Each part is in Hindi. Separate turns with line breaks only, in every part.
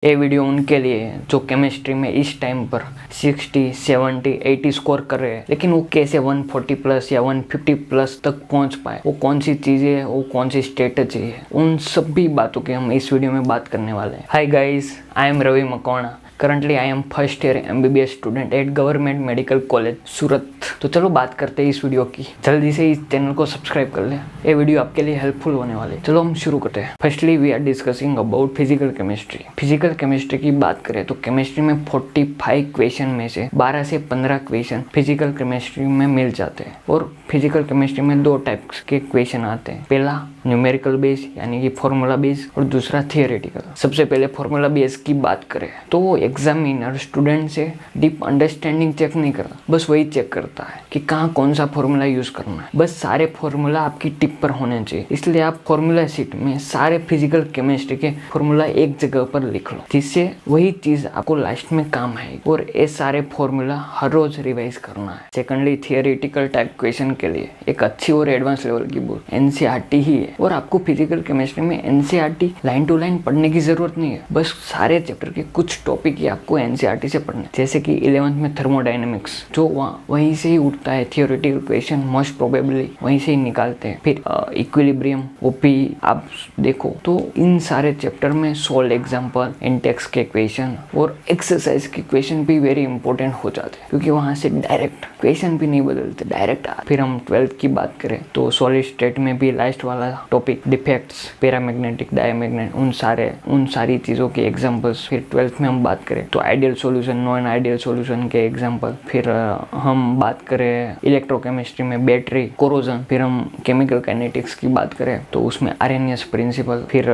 ये वीडियो उनके लिए है जो केमिस्ट्री में इस टाइम पर 60, 70, 80 स्कोर कर रहे हैं, लेकिन वो कैसे 140 प्लस या 150 प्लस तक पहुंच पाए, वो कौन सी चीज़ें है, वो कौन सी स्ट्रेटजी है, उन सभी बातों की हम इस वीडियो में बात करने वाले हैं। Hi guys, I am Ravi Makwana. Currently I am first year MBBS student at government medical college Surat. तो चलो बात करते हैं इस वीडियो की। जल्दी से इस चैनल को सब्सक्राइब कर ले, ये वीडियो आपके लिए हेल्पफुल होने वाले। चलो हम शुरू करते हैं। Firstly we are discussing about physical chemistry. Physical chemistry की बात करें तो केमिस्ट्री में 45 क्वेश्चन में से 12 से 15 क्वेश्चन फिजिकल केमिस्ट्री में मिल जाते हैं। और फिजिकल केमिस्ट्री में दो टाइप्स के क्वेश्चन आते हैं। पहला न्यूमेरिकल बेस यानी कि फॉर्मूला बेस, और दूसरा थियोरेटिकल। सबसे पहले फॉर्मूला बेस की बात करें तो एग्जामिनर स्टूडेंट से डीप अंडरस्टैंडिंग चेक नहीं करता, बस वही चेक करता है कि कहाँ कौन सा फॉर्मूला यूज करना है। बस सारे फॉर्मूला आपकी टिप पर होने चाहिए, इसलिए आप फॉर्मूला शीट में सारे फिजिकल केमिस्ट्री के फॉर्मूला एक जगह पर लिख लो, जिससे वही चीज आपको लास्ट में काम आएगी। और ये सारे फॉर्मूला हर रोज रिवाइज करना है। सेकेंडली थियोरेटिकल टाइप क्वेश्चन के लिए एक अच्छी और एडवांस लेवल की बुक NCERT ही है। और आपको फिजिकल केमिस्ट्री में NCERT लाइन टू लाइन पढ़ने की जरूरत नहीं है, बस सारे चैप्टर के कुछ टॉपिक ही आपको NCERT से पढ़ने। जैसे कि 11th में थर्मोडायनेमिक्स, जो वहीं से ही उठता है, थियोरेटिकल क्वेश्चन मोस्ट प्रोबेबली वहीं से ही निकालते हैं। फिर इक्विलिब्रियम, वो भी आप देखो तो इन सारे चैप्टर में सोल्व एग्जाम्पल, इंटेक्स के क्वेश्चन और एक्सरसाइज के क्वेश्चन भी वेरी इंपॉर्टेंट हो जाते हैं, क्योंकि वहां से डायरेक्ट क्वेश्चन भी नहीं बदलते, डायरेक्ट। फिर हम 12th की बात करें तो सॉलिड स्टेट में भी लास्ट वाला टॉपिक डिफेक्ट्स, पैरामैग्नेटिक, डायमैग्नेट, उन सारी चीजों के एग्जांपल्स। फिर 12th में हम बात करें तो ideal solution, non ideal solution के एग्जांपल। फिर हम बात करें इलेक्ट्रोकेमिस्ट्री में बैटरी, कोरोजन। फिर हम केमिकल काइनेटिक्स की बात करें तो उसमें आर्हेनियस प्रिंसिपल। फिर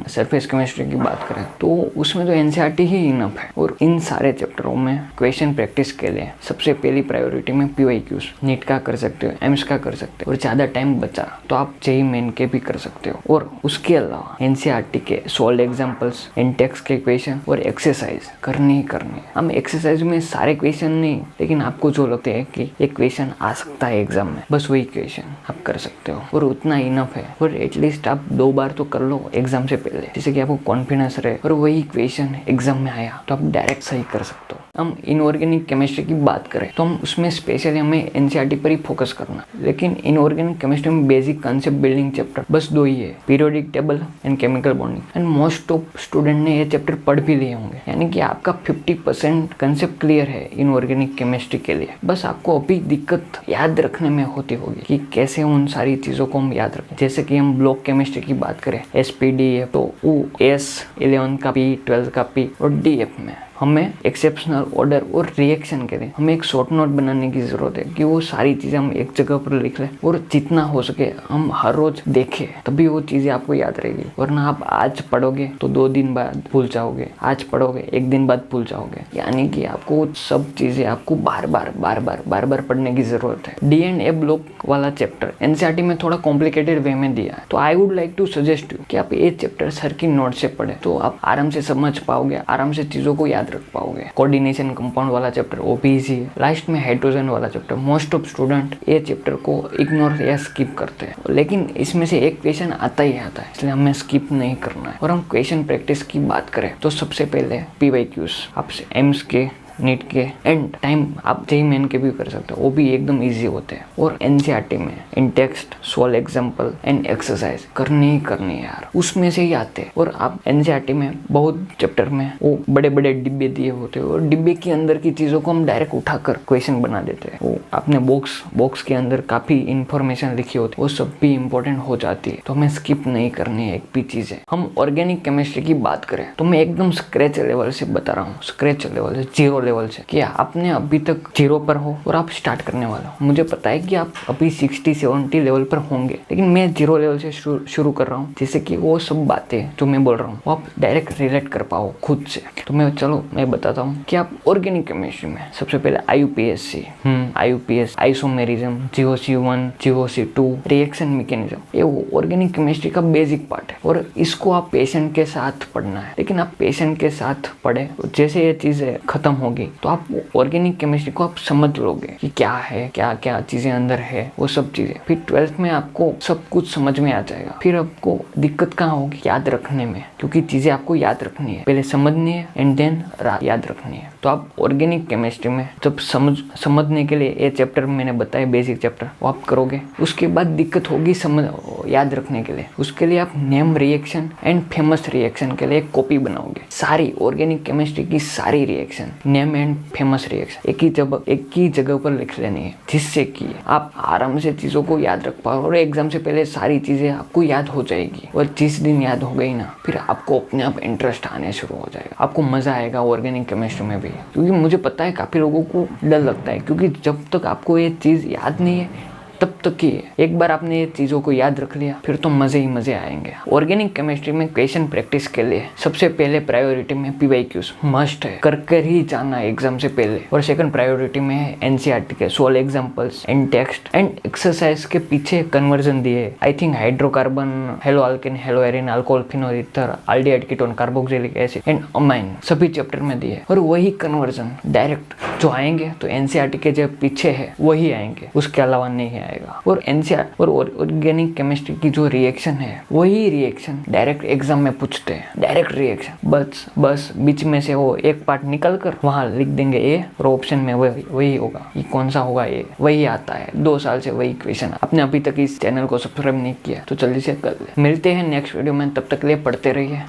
सरफेस केमिस्ट्री की बात करें तो उसमें तो NCERT ही इनफ है। और इन सारे चैप्टरों में क्वेश्चन प्रैक्टिस के लिए सबसे पहली प्रायोरिटी में PYQs, नीट का कर सकते हो, एम्स का कर सकते हो। और ज्यादा टाइम बचा तो आप JEE मेन के भी कर सकते हो। और उसके अलावा NCERT के सोल्व एग्जांपल्स, इंटेक्स के क्वेश्चन और एक्सरसाइज करनी ही करनी है। हम एक्सरसाइज में सारे क्वेश्चन नहीं, लेकिन आपको जो लगता है कि एक क्वेश्चन आ सकता है एग्जाम में, बस वही क्वेश्चन आप कर सकते हो और उतना इनफ है। और एटलीस्ट आप 2 बार तो कर लो एग्जाम से पहले, जिससे कि आपको कॉन्फिडेंस रहे और वही क्वेश्चन एग्जाम में आया तो आप डायरेक्ट सही कर सकते हो। हम इनऑर्गेनिक केमिस्ट्री की बात करें तो हम उसमें स्पेशली हमें NCERT पर ही फोकस करना, लेकिन इनऑर्गेनिक केमिस्ट्री में बेसिक कंसेप्ट बिल्डिंग चैप्टर बस 2 ही है, periodic table and chemical bonding. And most of student ने ये चैप्टर पढ़ भी लिए होंगे, यानी कि आपका 50% कंसेप्ट क्लियर है इनऑर्गेनिक केमिस्ट्री के लिए। बस आपको अभी दिक्कत याद रखने में होती होगी कि कैसे उन सारी चीजों को हम याद रखें। जैसे कि हम ब्लॉक केमिस्ट्री की बात करें, SPD तो S 11 का P, 12 का P और DF में हमें एक्सेप्शनल ऑर्डर और रिएक्शन के लिए हमें एक शॉर्ट नोट बनाने की जरूरत है कि वो सारी चीजें हम एक जगह पर लिख लें और जितना हो सके हम हर रोज देखें, तभी वो चीजें आपको याद रहेगी। वरना आप आज पढ़ोगे तो 2 दिन बाद भूल जाओगे, आज पढ़ोगे 1 दिन बाद भूल जाओगे। यानी कि आपको सब चीजें आपको बार बार पढ़ने की जरूरत है। D&A ब्लॉक वाला चैप्टर NCERT में थोड़ा कॉम्प्लिकेटेड वे में दिया है, तो I would like to suggest you कि आप ये चैप्टर सर की नोट से पढ़े, तो आप आराम से समझ पाओगे, आराम से चीजों को याद रख पाओगे। कोऑर्डिनेशन कंपाउंड वाला चैप्टर वो भी इजी है। लास्ट में हाइड्रोजन वाला चैप्टर, मोस्ट ऑफ स्टूडेंट ये चैप्टर को इग्नोर या स्किप करते हैं, लेकिन इसमें से एक क्वेश्चन आता ही आता है, इसलिए हमें स्किप नहीं करना है। और हम क्वेश्चन प्रैक्टिस की बात करें तो सबसे पहले PYQs, आपसे एम्स के, नीट के एंड टाइम आप JEE मेन के भी कर सकते हो, वो भी एकदम इजी होते हैं। और NCERT में in-text, solve example and exercise करनी है यार, उसमें से ही आते हैं। और आप NCERT में बहुत चैप्टर में वो बड़े बड़े डिब्बे दिए होते हैं और डिब्बे के अंदर की चीजों को हम डायरेक्ट उठाकर क्वेश्चन बना देते हैं। वो आपने बॉक्स के अंदर काफी इंफॉर्मेशन लिखी होती है, वो सब भी इंपॉर्टेंट हो जाती है, तो हमें स्किप नहीं करनी है एक भी चीजें। हम ऑर्गेनिक केमिस्ट्री की बात करें तो मैं एकदम स्क्रैच लेवल से बता रहा हूँ, स्क्रैच लेवल से, 0 लेवल से, कि आपने अभी तक 0 पर हो और आप स्टार्ट करने वाले हो। मुझे पता है कि आप अभी 60-70 लेवल पर होंगे, लेकिन मैं 0 लेवल से शुरू कर रहा हूँ, जैसे कि वो सब बातें जो मैं बोल रहा हूँ वो आप डायरेक्ट रिलेट कर पाओ खुद से। तो मैं बताता हूँ कि आप ऑर्गेनिक केमिस्ट्री में सबसे पहले IUPAC, isomerism, GOC1, GOC2, reaction mechanism, ये वो ऑर्गेनिक केमिस्ट्री का बेसिक पार्ट है। और इसको आप पेशेंट के साथ पढ़ना है, लेकिन आप पेशेंट के साथ पढ़े, जैसे ये चीजें खत्म होगी होगी तो आप ऑर्गेनिक केमिस्ट्री को आप समझ लोगे कि क्या है, क्या क्या चीजें अंदर है, वो सब चीजें। फिर 12th में आपको सब कुछ समझ में आ जाएगा। फिर आपको दिक्कत कहाँ होगी? याद रखने में, क्योंकि चीजें आपको याद रखनी है, पहले समझनी है एंड देन याद रखनी है। तो आप ऑर्गेनिक केमिस्ट्री में जब समझने के लिए ये चैप्टर मैंने बताया, बेसिक चैप्टर, वो आप करोगे। उसके बाद दिक्कत होगी याद रखने के लिए। उसके लिए आप name reaction and famous reaction के लिए एक कॉपी बनाओगे। सारी ऑर्गेनिक केमिस्ट्री की सारी reaction, name and famous reaction एक ही जगह पर लिख लेनी है, जिससे कि आप आराम से चीजों को याद रख पाओ और एग्जाम से पहले सारी चीजें आपको याद हो जाएगी। और जिस दिन याद हो गई ना, फिर आपको अपने आप इंटरेस्ट आने शुरू हो जाएगा, आपको मजा आएगा ऑर्गेनिक केमिस्ट्री में भी। क्योंकि मुझे पता है काफी लोगों को डर लगता है, क्योंकि जब तक आपको ये चीज याद नहीं है तब तक ही है। एक बार आपने ये चीजों को याद रख लिया, फिर तो मजे ही मजे आएंगे। ऑर्गेनिक केमिस्ट्री में क्वेश्चन प्रैक्टिस के लिए सबसे पहले प्रायोरिटी में PYQs मस्ट है, कर कर ही जाना एग्जाम से पहले। और सेकंड प्रायोरिटी में है NCERT के 16 examples and text and exercise के पीछे कन्वर्जन दिए। I think hydrocarbon, hello alkane, hello Erin, alcohol, phenol ether, aldehyde ketone, carboxylic acid and amine सभी चैप्टर में दिए। और वही कन्वर्जन डायरेक्ट जो आएंगे तो NCERT के जो पीछे है वही आएंगे, उसके अलावा नहीं आएगा। और NCERT और ऑर्गेनिक केमिस्ट्री की जो रिएक्शन है वही रिएक्शन डायरेक्ट एग्जाम में पूछते हैं, डायरेक्ट रिएक्शन। बस बीच में से वो एक पार्ट निकल कर वहां लिख देंगे ए, और ऑप्शन में वही होगा। ये कौन सा होगा? ये वही आता है, 2 साल से वही क्वेश्चन। आपने अभी तक इस चैनल को सब्सक्राइब नहीं किया तो जल्दी से कर ले। मिलते हैं नेक्स्ट वीडियो में, तब तक के लिए पढ़ते रहिए।